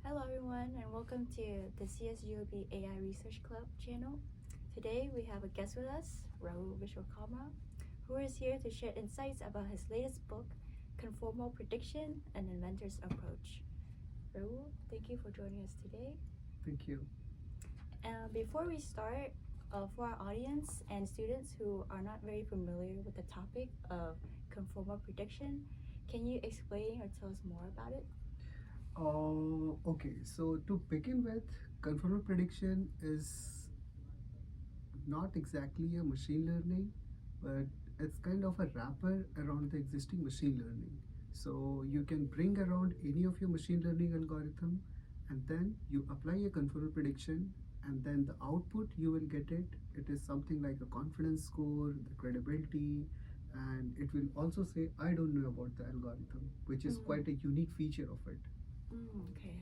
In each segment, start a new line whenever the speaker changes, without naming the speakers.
Hello, everyone, and welcome to the CSULB AI Research Club channel. Today, we have a guest with us, Rahul Vishwakarma, who is here to share insights about his latest book, Conformal Prediction: An Inventor's Approach. Rahul, thank you for joining us today.
Thank you.
Before we start, for our audience and students who are not very familiar with the topic of conformal prediction, can you explain or tell us more about it?
Okay, so to begin with, conformal prediction is not exactly a machine learning, but it's kind of a wrapper around the existing machine learning. So you can bring around any of your machine learning algorithm, and then you apply a conformal prediction, and then the output you will get it is something like a confidence score, the credibility, and it will also say I don't know about the algorithm, which is quite a unique feature of it.
Okay,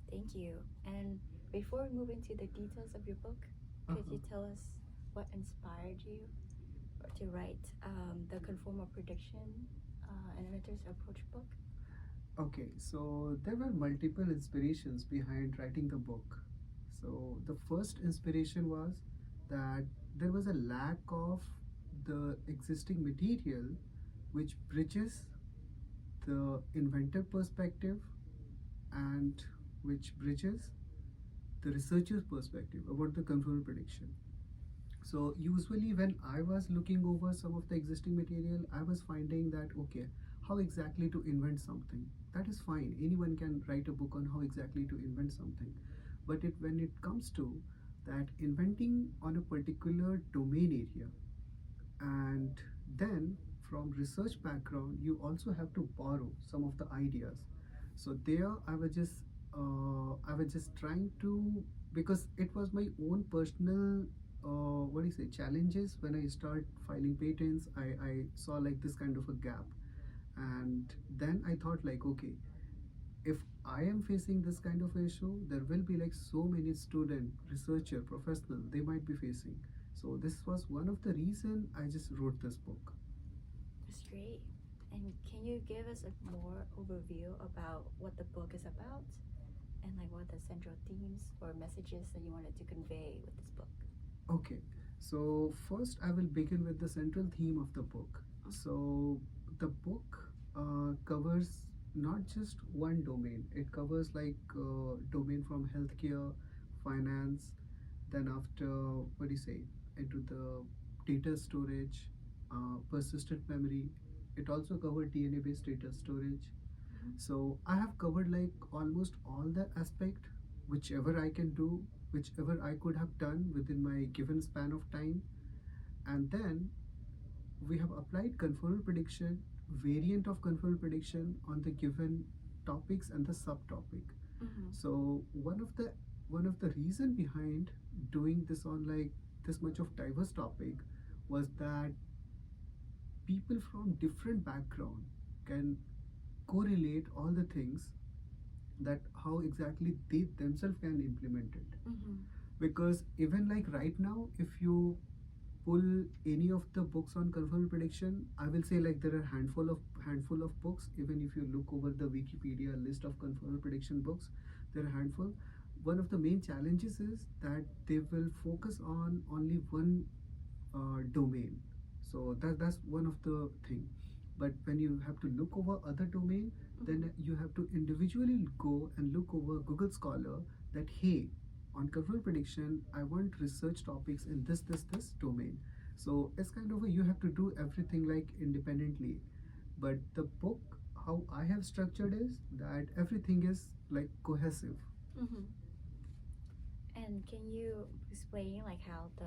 thank you. And before we move into the details of your book, could you tell us what inspired you to write the Conformal Prediction and Inventor's Approach book?
Okay, so there were multiple inspirations behind writing the book. So the first inspiration was that there was a lack of the existing material which bridges the inventor perspective and which bridges the researcher's perspective about the conformal prediction. So usually when I was looking over some of the existing material, I was finding that okay, how exactly to invent something. That is fine. Anyone can write a book on how exactly to invent something. But when it comes to that inventing on a particular domain area, and then from research background you also have to borrow some of the ideas. So there I was just trying to, because it was my own personal what do you say challenges. When I start filing patents, I saw like this kind of a gap, and then I thought like okay, if I am facing this kind of issue, there will be like so many student, researcher, professional they might be facing. So this was one of the reason I just wrote this book.
That's great. And can you give us a more overview about what the book is about and like what the central themes or messages that you wanted to convey with this book?
Okay, so first I will begin with the central theme of the book. So the book covers not just one domain. It covers like domain from healthcare, finance, then after what do you say into the data storage, persistent memory. It also covered DNA based data storage. So I have covered like almost all the aspect, whichever I can do, whichever I could have done within my given span of time. And then we have applied conformal prediction, variant of conformal prediction on the given topics and the subtopic. So one of the reason behind doing this on like this much of diverse topic was that people from different background can correlate all the things, that how exactly they themselves can implement it. Because even like right now, if you pull any of the books on conformal prediction, I will say like there are handful of books. Even if you look over the Wikipedia list of conformal prediction books, there are a handful. One of the main challenges is that they will focus on only one domain. So that's one of the thing. But when you have to look over other domain, then you have to individually go and look over Google Scholar, that hey, on control prediction I want research topics in this domain. So it's kind of a, you have to do everything like independently. But the book, how I have structured is that everything is like cohesive.
Mm-hmm. And can you explain like how the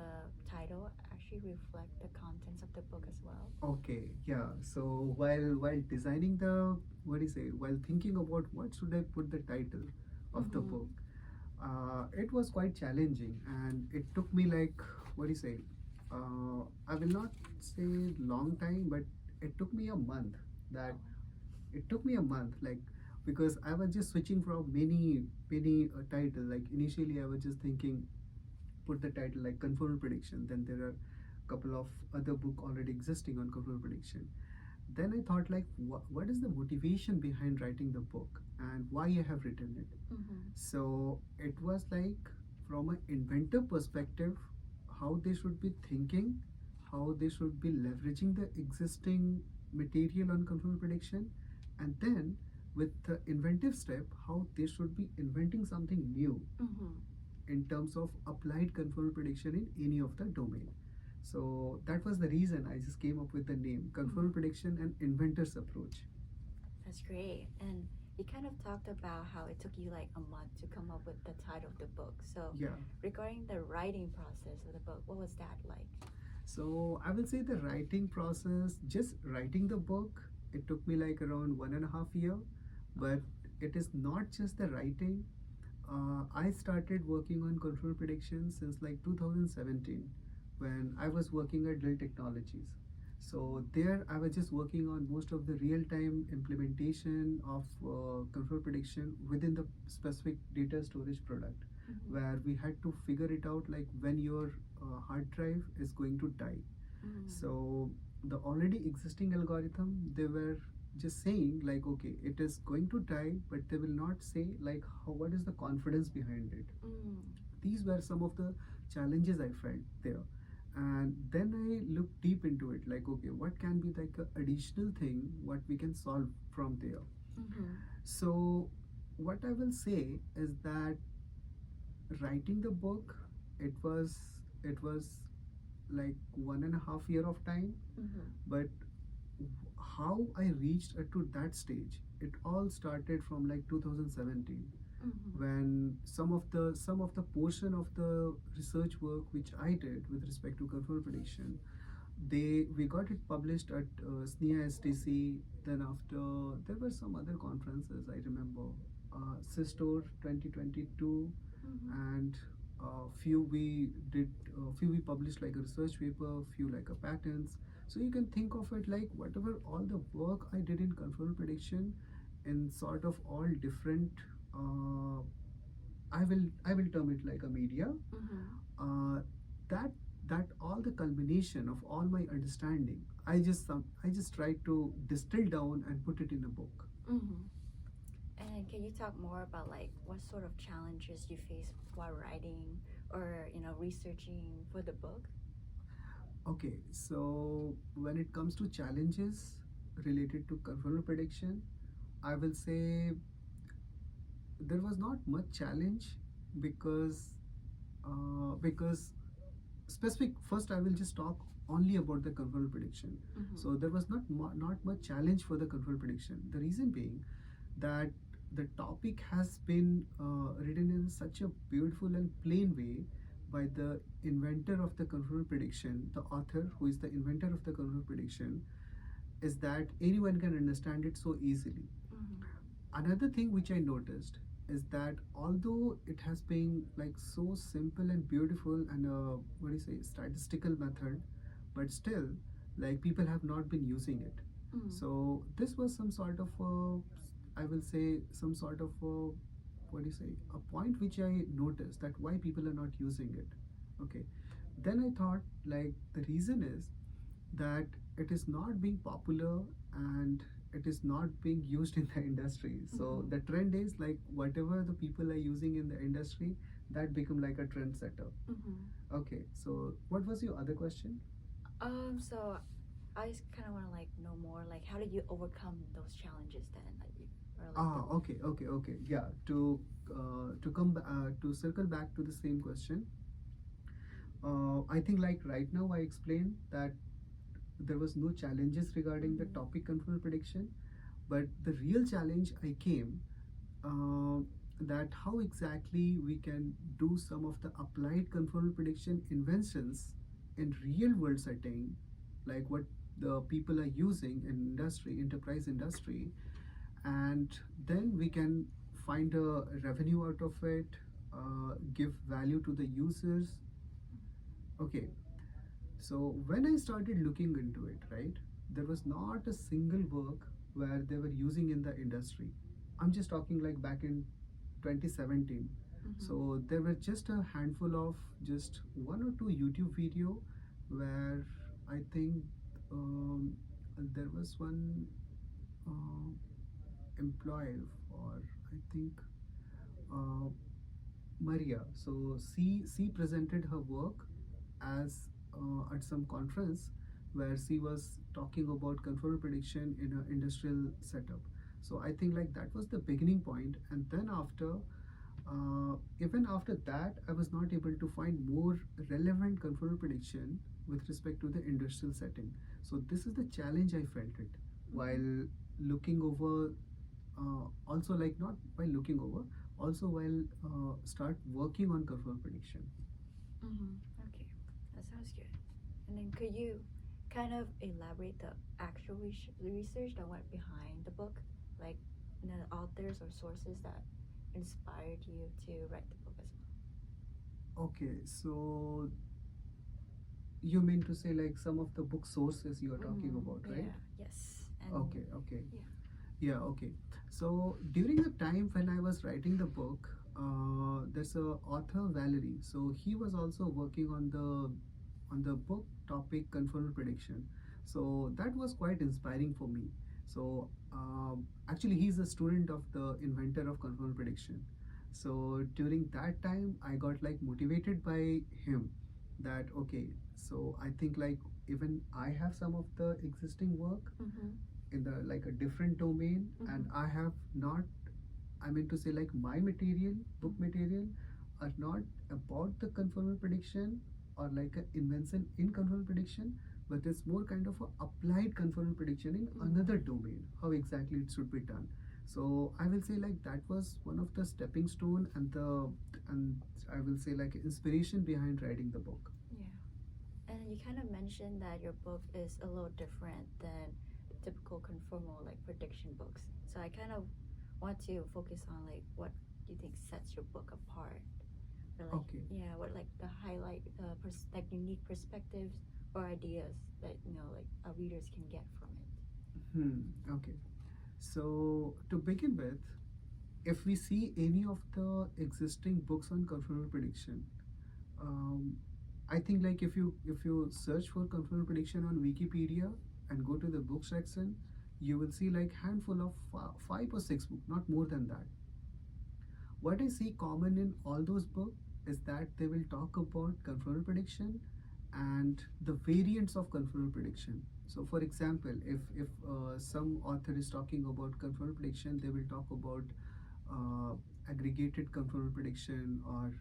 title actually reflect the contents of the book as well?
Okay, yeah. So while designing the, what do you say, while thinking about what should I put the title of the book, it was quite challenging, and it took me like, what do you say, I will not say long time, but it took me a month. That it took me a month, like, because I was just switching from many title. Like initially, I was just thinking put the title like conformal prediction. Then there are a couple of other book already existing on conformal prediction, Then I thought like, what is the motivation behind writing the book and why I have written it?
Mm-hmm.
So it was like from an inventor perspective, how they should be thinking, how they should be leveraging the existing material on conformal prediction, and then with the inventive step, how they should be inventing something new
Mm-hmm.
in terms of applied conformal prediction in any of the domain. So that was the reason I just came up with the name conformal prediction and inventors approach.
That's great. And you kind of talked about how it took you like a month to come up with the title of the book. So,
Yeah.
regarding the writing process of the book, what was that like?
So I will say the writing process, just writing the book, it took me like around 1.5 year. But it is not just the writing. I started working on control prediction since like 2017 when I was working at Dell Technologies. So there I was just working on most of the real-time implementation of control prediction within the specific data storage product, where we had to figure it out like when your hard drive is going to die. So the already existing algorithm, they were just saying like, okay, it is going to die, but they will not say like how, what is the confidence behind it. These were some of the challenges I felt there. And then I looked deep into it, like, okay, what can be like a additional thing what we can solve from there. So what I will say is that writing the book, it was like 1.5 year of time. But how I reached to that stage, it all started from like 2017, when some of the portion of the research work which I did with respect to control prediction, we got it published at SNIA STC. Then after, there were some other conferences I remember, Sistore 2022, and few we published like a research paper, few like a patents. So you can think of it like whatever all the work I did in control prediction in sort of all different, I will term it like a media. uh, that that all the culmination of all my understanding, I just tried to distill down and put it in a book.
And can you talk more about like what sort of challenges you face while writing or researching for the book?
Okay, so when it comes to challenges related to conformal prediction, I will say there was not much challenge, because specific, first I will just talk only about the control prediction. So there was not much challenge for the control prediction. The reason being that the topic has been written in such a beautiful and plain way by the inventor of the control prediction, the author who is the inventor of the control prediction, is that anyone can understand it so easily. Another thing which I noticed is that although it has been like so simple and beautiful and what do you say, statistical method, but still like people have not been using it. So this was some sort of I will say some sort of what do you say, a point which I noticed, that why people are not using it. Okay, then I thought like the reason is that it is not being popular and it is not being used in the industry. So the trend is like whatever the people are using in the industry, that become like a trendsetter. Okay, so what was your other question?
So I just kind of want to like know more like how did you overcome those challenges then that you or like
Okay. Yeah, to circle back to the same question. I think like right now I explained that there was no challenges regarding the topic control prediction, but the real challenge I came, uh, that how exactly we can do some of the applied control prediction inventions in real world setting, like what the people are using in industry, enterprise industry, and then we can find a revenue out of it, give value to the users. Okay, so when I started looking into it, right, there was not a single work where they were using in the industry. I'm just talking like back in 2017. So there were just a handful of just one or two YouTube video where I think there was one uh, employee, or I think uh, Maria. So she presented her work as at some conference where she was talking about control prediction in an industrial setup. So I think like that was the beginning point, and then after even after that, I was not able to find more relevant control prediction with respect to the industrial setting. So this is the challenge I felt it while looking over. Also, like not while looking over, also while start working on control prediction.
Okay, that sounds good. And then could you kind of elaborate the actual research that went behind the book, like the authors or sources that inspired you to write the book as
Okay, so you mean to say like some of the book sources you are
well?
talking about, right?
Yeah. Yes. And
Okay, okay.
yeah.
Yeah, okay. So during the time when I was writing the book, there's a author Valerie. So he was also working on the book topic conformal prediction. So that was quite inspiring for me. So actually, he's a student of the inventor of conformal prediction. So during that time, I got like motivated by him that okay. So I think like even I have some of the existing work in the like a different domain, and I have not, I mean to say like my material, book material are not about the conformal prediction or like an invention in conformal prediction, but it's more kind of a applied conformal prediction in another domain, how exactly it should be done. So I will say like that was one of the stepping stone and the, and I will say like inspiration behind writing the book.
Yeah. And you kind of mentioned that your book is a little different than typical conformal like prediction books. So I kind of want to focus on like what do you think sets your book apart, or like
Okay.
yeah, what like the highlight like unique perspectives or ideas that like our readers can get from it.
Okay. So to begin with, if we see any of the existing books on conformal prediction, um, I think like if you search for conformal prediction on Wikipedia and go to the book section, you will see like handful of five or six books, not more than that. What I see common in all those books is that they will talk about conformal prediction and the variants of conformal prediction. So, for example, if some author is talking about conformal prediction, they will talk about uh, aggregated conformal prediction or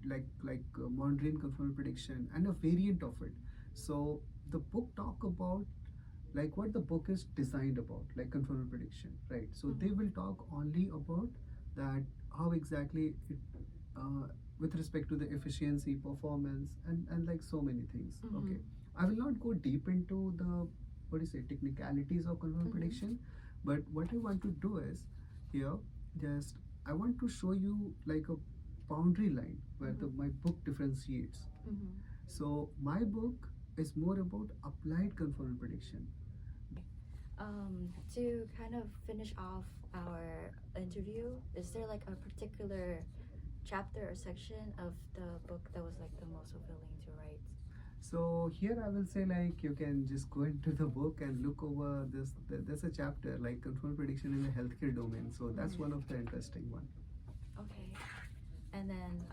Mondrian conformal prediction and a variant of it. So the book talk about like what the book is designed about, like conformal prediction, right? So they will talk only about that, how exactly it uh, with respect to the efficiency, performance, and like so many things. Okay, I will not go deep into the what do you say technicalities of conformal prediction, but what I want to do is here just I want to show you like a boundary line where the my book differentiates. So my book is more about applied conformal prediction.
To kind of finish off our interview, is there like a particular chapter or section of the book that was like the most fulfilling to write?
So here I will say like you can just go into the book and look over this. There's a chapter like control prediction in the healthcare domain. So that's one of the interesting one.
Okay. And then,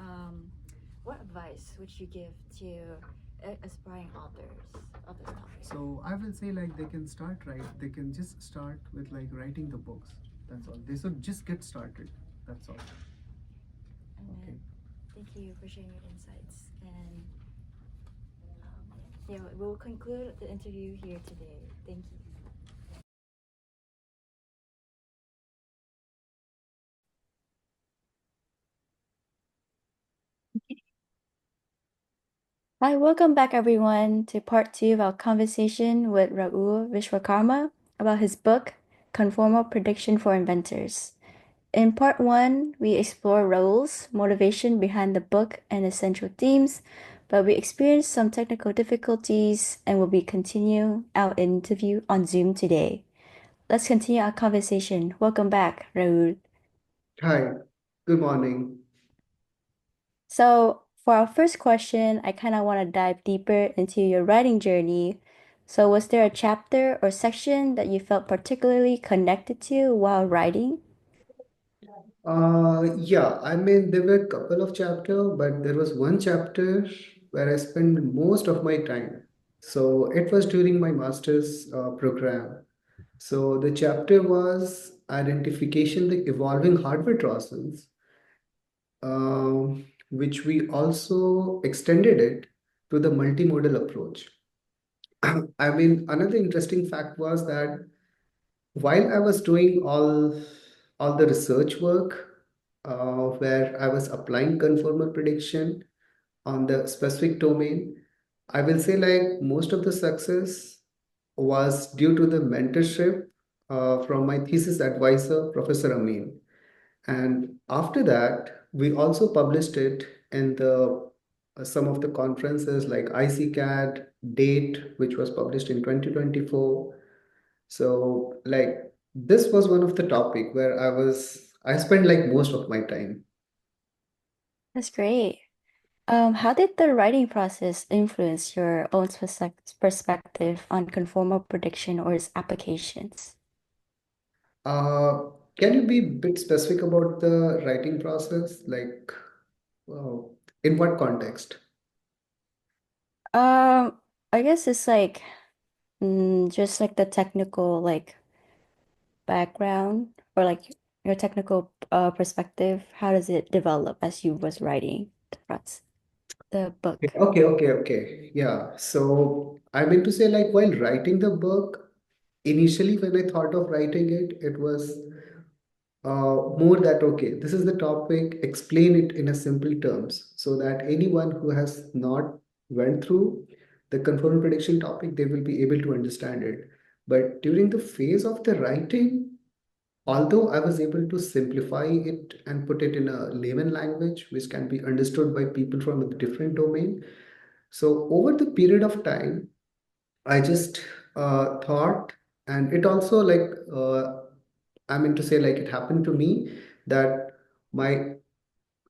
what advice would you give to aspiring authors of this topic?
So I will say like they can start right. They can just start with like writing the books. That's all. They should just get started. That's all.
And
Okay.
then, thank you for sharing your insights. And yeah, we'll conclude the interview here today. Thank you. Hi, welcome back everyone to part two of our conversation with Rahul Vishwakarma about his book, Conformal Prediction for Inventors. In part one, we explore Rahul's motivation behind the book and essential themes, but we experienced some technical difficulties and will be continuing our interview on Zoom today. Let's continue our conversation. Welcome back, Rahul.
Hi. Good morning.
So, for our first question, I kind of want to dive deeper into your writing journey. So, was there a chapter or section that you felt particularly connected to while writing?
Yeah, I mean, there were a couple of chapters, but there was one chapter where I spent most of my time. So it was during my master's program. So the chapter was identification the evolving hardware process, which we also extended it to the multimodal approach. I mean, another interesting fact was that while I was doing all the research work, where I was applying conformal prediction on the specific domain, I will say like most of the success was due to the mentorship from my thesis advisor, Professor Amin. And after that, we also published it in the some of the conferences like ICCAD, DATE, which was published in 2024. So like this was one of the topic where I spent like most of my time.
That's great. How did the writing process influence your own perspective on conformal prediction or its applications?
Uh, can you be a bit specific about the writing process? Like, uh, in what context?
Um, I guess it's like just like the technical like background or like your technical perspective. How does it develop as you was writing the book?
Okay. Yeah. So I mean to say, like, while writing the book, initially when I thought of writing it, it was more that, okay, this is the topic, explain it in a simple terms so that anyone who has not went through the conformal prediction topic, they will be able to understand it. But during the phase of the writing, although I was able to simplify it and put it in a layman language, which can be understood by people from a different domain. So over the period of time, I just thought, and it also like, I mean to say, like it happened to me that my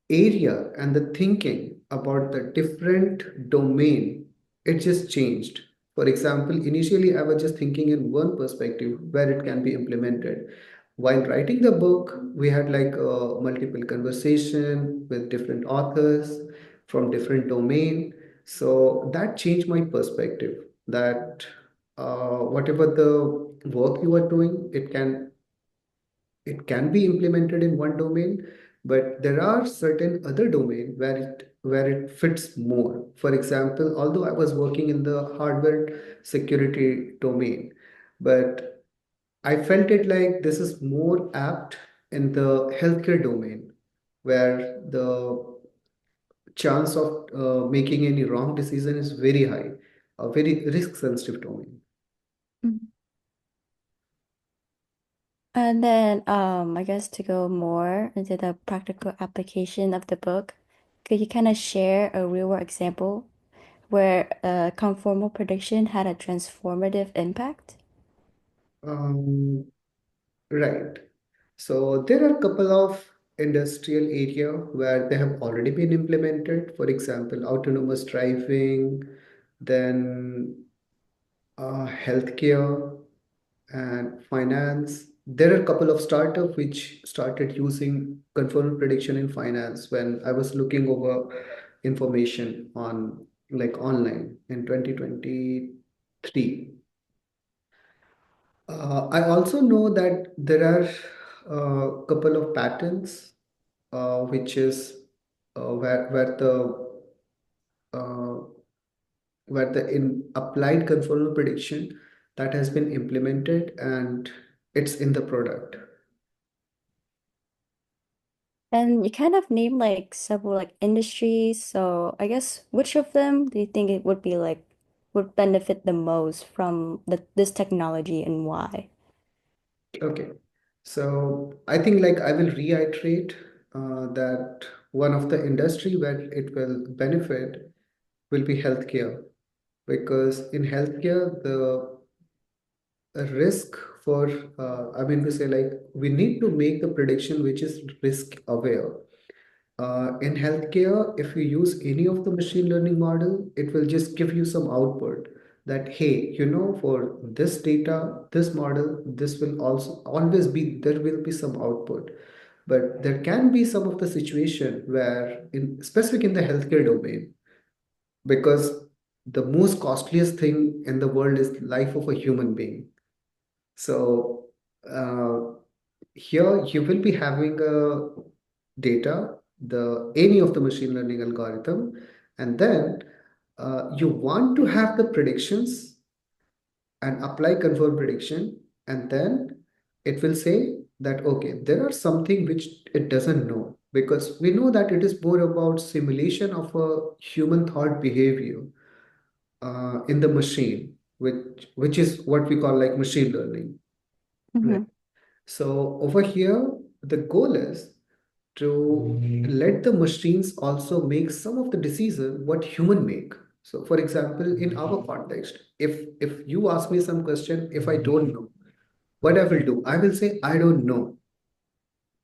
area and the thinking about the different domain, it just changed. For example, initially I was just thinking in one perspective where it can be implemented. While writing the book, we had like multiple conversation with different authors from different domain. So that changed my perspective that whatever the work you are doing, it can be implemented in one domain, but there are certain other domain where it fits more. For example, although I was working in the hardware security domain, but I felt it like this is more apt in the healthcare domain, where the chance of making any wrong decision is very high, a very risk sensitive domain.
Mhm. And then, I guess to go more into the practical application of the book, could you kind of share a real world example where conformal prediction had a transformative impact?
Um, right. So there are a couple of industrial area where they have already been implemented. For example, autonomous driving, then healthcare and finance. There are a couple of startups which started using conformal prediction in finance when I was looking over information on like online in 2023. I also know that there are a couple of patents which is uh, where the in applied conformal prediction that has been implemented and it's in the product.
And you kind of named like several like industries. So I guess which of them do you think it would be like would benefit the most from this technology and why?
Okay, so I think like I will reiterate that one of the industry where it will benefit will be healthcare, because in healthcare the risk for I mean to say like we need to make the prediction which is risk aware. In healthcare, if you use any of the machine learning model, it will just give you some output. that, hey, for this data, this model, this will also always be, there will be some output. But there can be some of the situation where, in specific in the healthcare domain, because the most costliest thing in the world is life of a human being. So uh, here you will be having a data, the any of the machine learning algorithm, and then you want to have the predictions and apply confirm prediction, and then it will say that, okay, there are something which it doesn't know, because we know that it is more about simulation of a human thought behavior in the machine, which is what we call like machine learning, right?
Mm-hmm.
So over here, the goal is to let the machines also make some of the decision what human make. So for example, in our context, if you ask me some question, if I don't know, what I will do, I will say I don't know.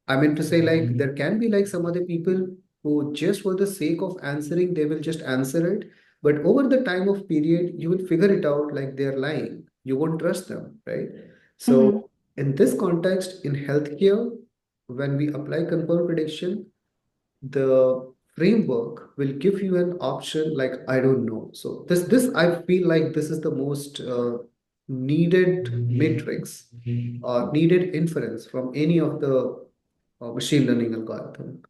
I mean to say, like, there can be like some other people who just for the sake of answering, they will just answer it. But over the time of period, you will figure it out like they're lying. You won't trust them, right?
Mm-hmm.
So in this context, in healthcare, when we apply confirmed prediction, the framework will give you an option like I don't know. So this I feel like this is the most needed matrix or needed inference from any of the machine learning algorithm.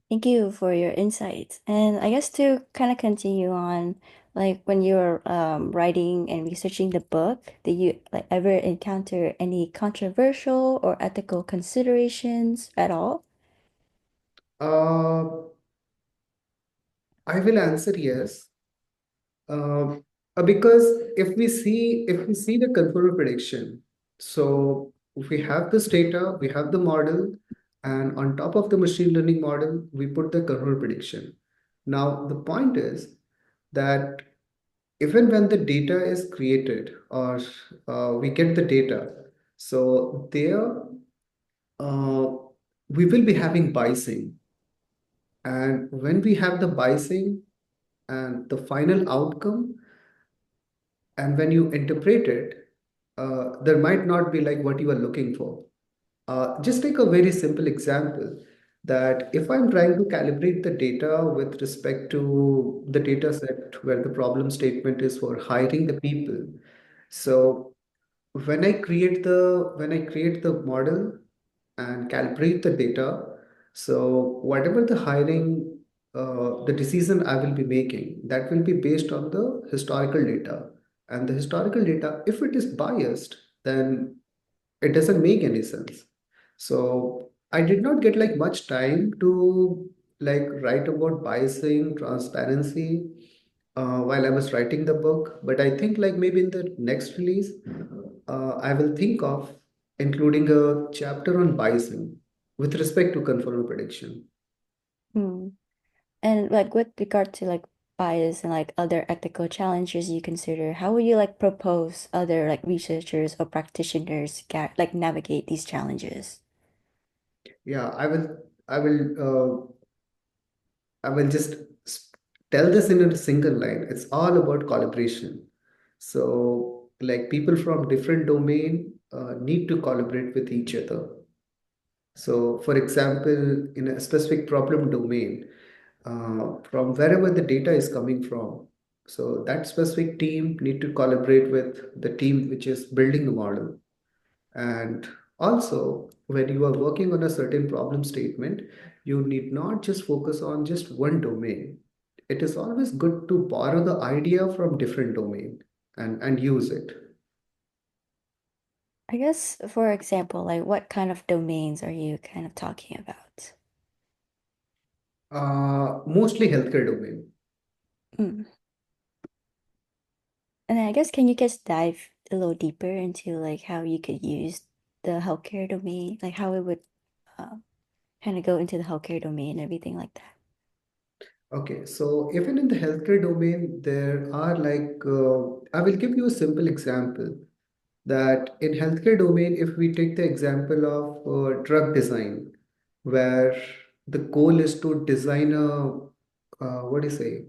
Thank you for your insights. And I guess to kind of continue on, like when you're writing and researching the book, did you like ever encounter any controversial or ethical considerations at all?
Uh, I will answer yes. Um, because if we see the conformal prediction, so if we have this data, we have the model, and on top of the machine learning model, we put the conformal prediction. Now the point is that even when the data is created or we get the data, so there uh, we will be having biasing, and when we have the biasing and the final outcome, and when you interpret it, there might not be like what you are looking for. Just take a very simple example that if I'm trying to calibrate the data with respect to the data set where the problem statement is for hiring the people. So when I create the model and calibrate the data, so whatever the hiring, the decision I will be making, that will be based on the historical data. And the historical data, if it is biased, then it doesn't make any sense. So I did not get like much time to like write about biasing, transparency, while I was writing the book. But I think like maybe in the next release, I will think of including a chapter on biasing with respect to conformal prediction.
Hmm. And like with regard to like bias and like other ethical challenges you consider, how would you like propose other like researchers or practitioners like navigate these challenges?
Yeah, I will just s- tell this in a single line. It's all about collaboration. So, like people from different domain need to collaborate with each other. So, for example, in a specific problem domain, from wherever the data is coming from, so that specific team need to collaborate with the team which is building the model. And also, when you are working on a certain problem statement, you need not just focus on just one domain. It is always good to borrow the idea from different domain and use it.
I guess, for example, like what kind of domains are you kind of talking about?
Mostly healthcare domain.
Mm. And I guess can you just dive a little deeper into like how you could use the healthcare domain, like how it would uh, kind of go into the healthcare domain and everything like that?
Okay, so even in the healthcare domain, there are like, I will give you a simple example that in healthcare domain, if we take the example of drug design, where the goal is to design a, what do you say?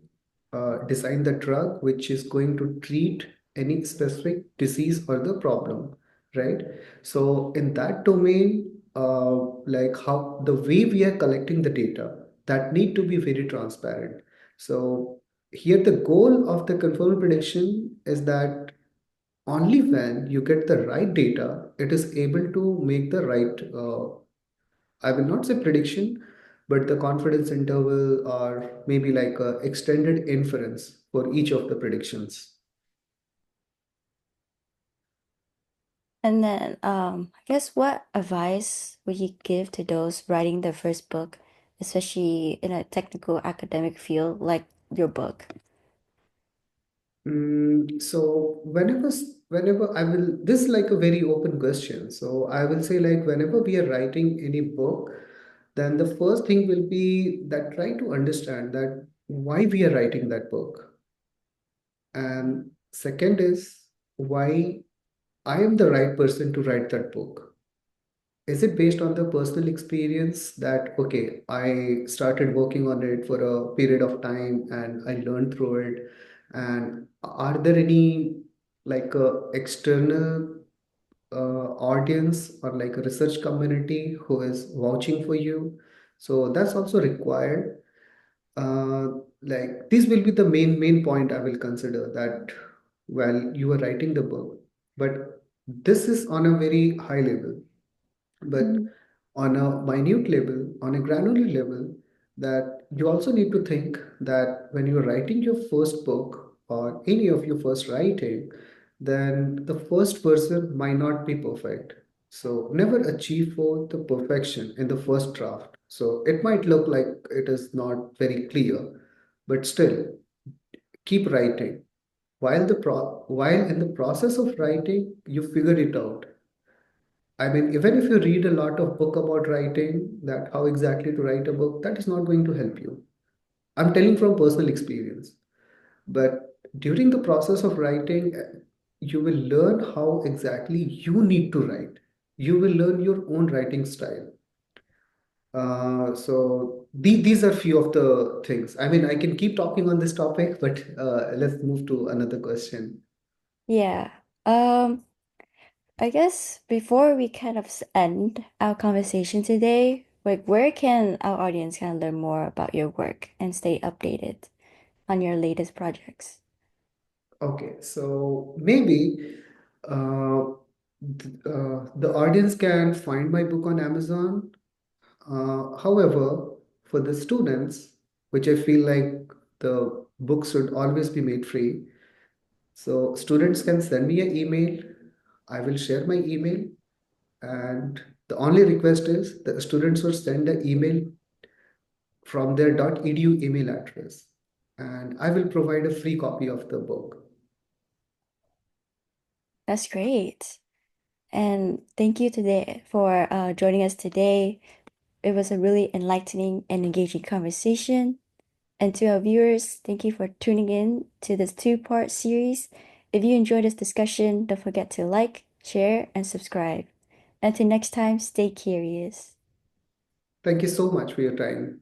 design the drug which is going to treat any specific disease or the problem, right? So in that domain, like how the way we are collecting the data, that need to be very transparent. So here the goal of the conformal prediction is that only when you get the right data, it is able to make the right, I will not say prediction, but the confidence interval or maybe like a extended inference for each of the predictions.
And then, I guess what advice would you give to those writing their first book, especially in a technical academic field like your book?
So whenever I will, this is like a very open question. So I will say like whenever we are writing any book, then the first thing will be that try to understand that why we are writing that book. And second is why I am the right person to write that book. Is it based on the personal experience that, okay, I started working on it for a period of time and I learned through it? And are there any like external audience or like a research community who is vouching for you? So that's also required. Uh, like this will be the main point I will consider that while you are writing the book. But this is on a very high level. But
Mhm.
on a minute level, on a granular level, that you also need to think that when you're writing your first book or any of your first writing, then the first person might not be perfect. So never achieve for the perfection in the first draft. So it might look like it is not very clear, but still keep writing. While in the process of writing, you figure it out. I mean, even if you read a lot of book about writing, that how exactly to write a book, that is not going to help you. I'm telling from personal experience. But during the process of writing, you will learn how exactly you need to write. You will learn your own writing style. So these are few of the things. I mean, I can keep talking on this topic, but let's move to another question.
Yeah. Um, I guess before we kind of end our conversation today, like where can our audience kind of learn more about your work and stay updated on your latest projects?
Okay, so maybe the audience can find my book on Amazon. However, for the students, which I feel like the book should always be made free, so students can send me an email. I will share my email, and the only request is the students will send an email from their .edu email address, and I will provide a free copy of the book.
That's great. And thank you today for joining us today. It was a really enlightening and engaging conversation. And to our viewers, thank you for tuning in to this two-part series. If you enjoyed this discussion, don't forget to like, share, and subscribe. Until next time, stay curious.
Thank you so much for your time.